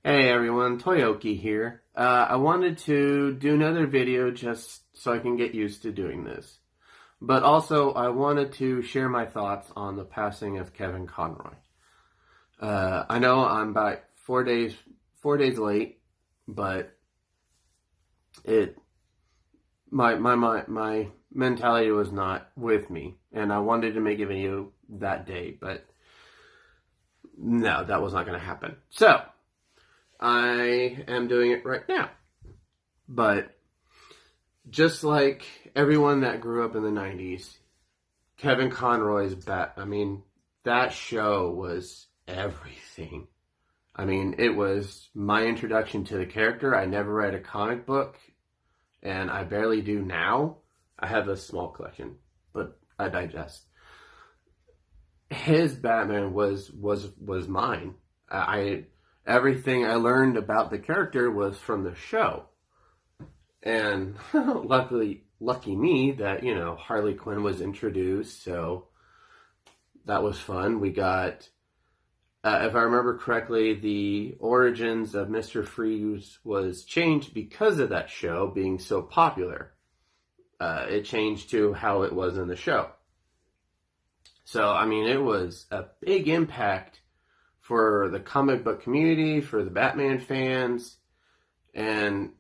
Hey everyone, Toyoki here. I wanted to do another video just so I can get used to doing this. But also, I wanted to share my thoughts on the passing of Kevin Conroy. I know I'm about 4 days late, but my mentality was not with me, and I wanted to make a video that day, but no, that was not going to happen. So I am doing it right now. But just like everyone that grew up in the 90s, Kevin Conroy's that show was everything. I mean, it was my introduction to the character. I never read a comic book, and I barely do now. I have a small collection, but I digest. His Batman was mine. Everything I learned about the character was from the show. And lucky me that, Harley Quinn was introduced, so that was fun. We got, if I remember correctly, the origins of Mr. Freeze was changed because of that show being so popular. It changed to how it was in the show. So, it was a big impact for the comic book community, for the Batman fans, and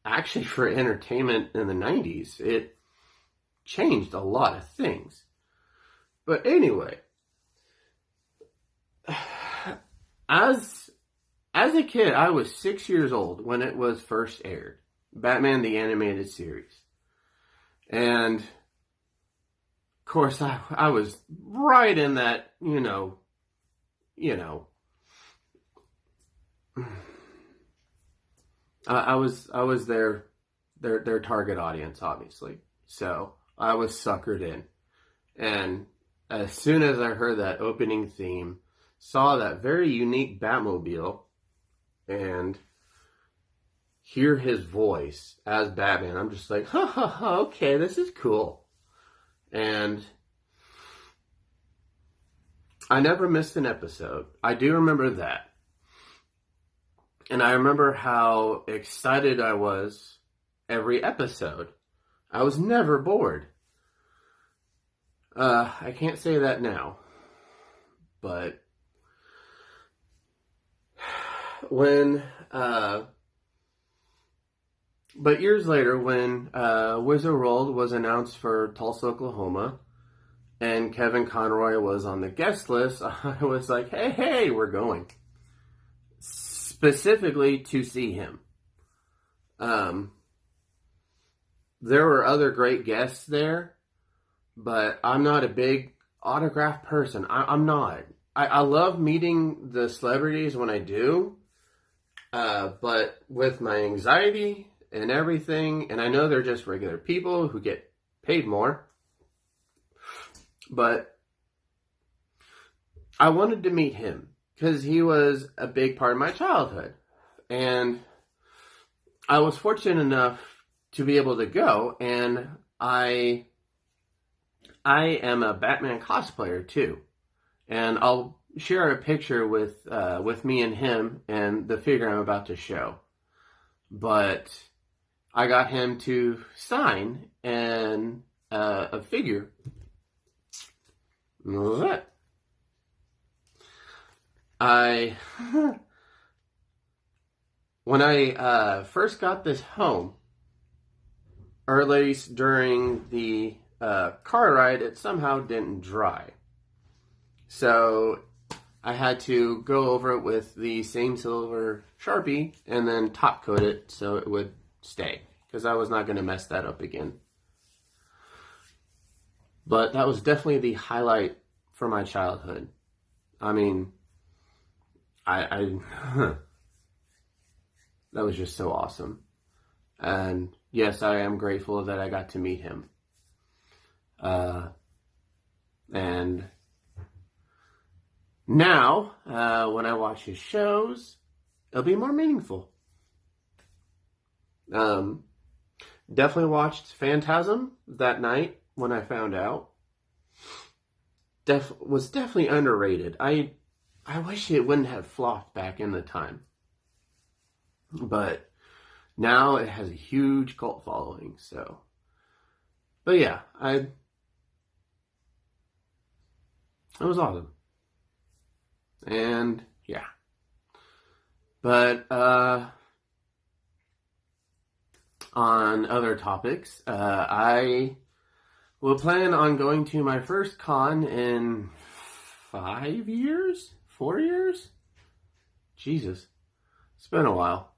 actually for entertainment in the 90s. It changed a lot of things. But anyway, as a kid, I was 6 years old when it was first aired. Batman the Animated Series. And, of course, I was right in that, I was their target audience, obviously. So I was suckered in. And as soon as I heard that opening theme, saw that very unique Batmobile, and hear his voice as Batman, I'm just like, okay, this is cool. And I never missed an episode. I do remember that. And I remember how excited I was every episode. I was never bored. I can't say that now. But but years later, when Wizard World was announced for Tulsa, Oklahoma, and Kevin Conroy was on the guest list, I was like, hey, we're going. Specifically to see him. There were other great guests there, but I'm not a big autograph person. I'm not. I love meeting the celebrities when I do, but with my anxiety and everything, and I know they're just regular people who get paid more, but I wanted to meet him because he was a big part of my childhood. And I was fortunate enough to be able to go, and I am a Batman cosplayer too. And I'll share a picture with me and him and the figure I'm about to show. But I got him to sign a figure. What? When I first got this home, or at least during the car ride, it somehow didn't dry. So I had to go over it with the same silver Sharpie and then top coat it so it would stay, because I was not going to mess that up again. But that was definitely the highlight for my childhood. That was just so awesome. And yes, I am grateful that I got to meet him. And now, when I watch his shows, it'll be more meaningful. Definitely watched Phantasm that night when I found out. was definitely underrated. I wish it wouldn't have flopped back in the time. But now it has a huge cult following, so. But yeah, it was awesome. And yeah. But on other topics, I will plan on going to my first con in 5 years? 4 years? Jesus. It's been a while.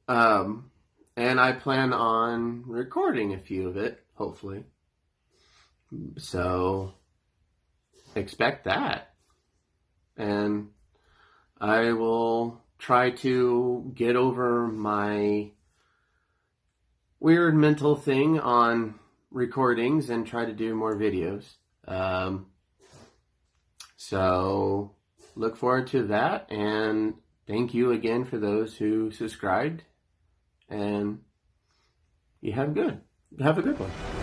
And I plan on recording a few of it, hopefully. So, expect that. And I will try to get over my weird mental thing on recordings and try to do more videos. So, look forward to that, and thank you again for those who subscribed. And you have a good one.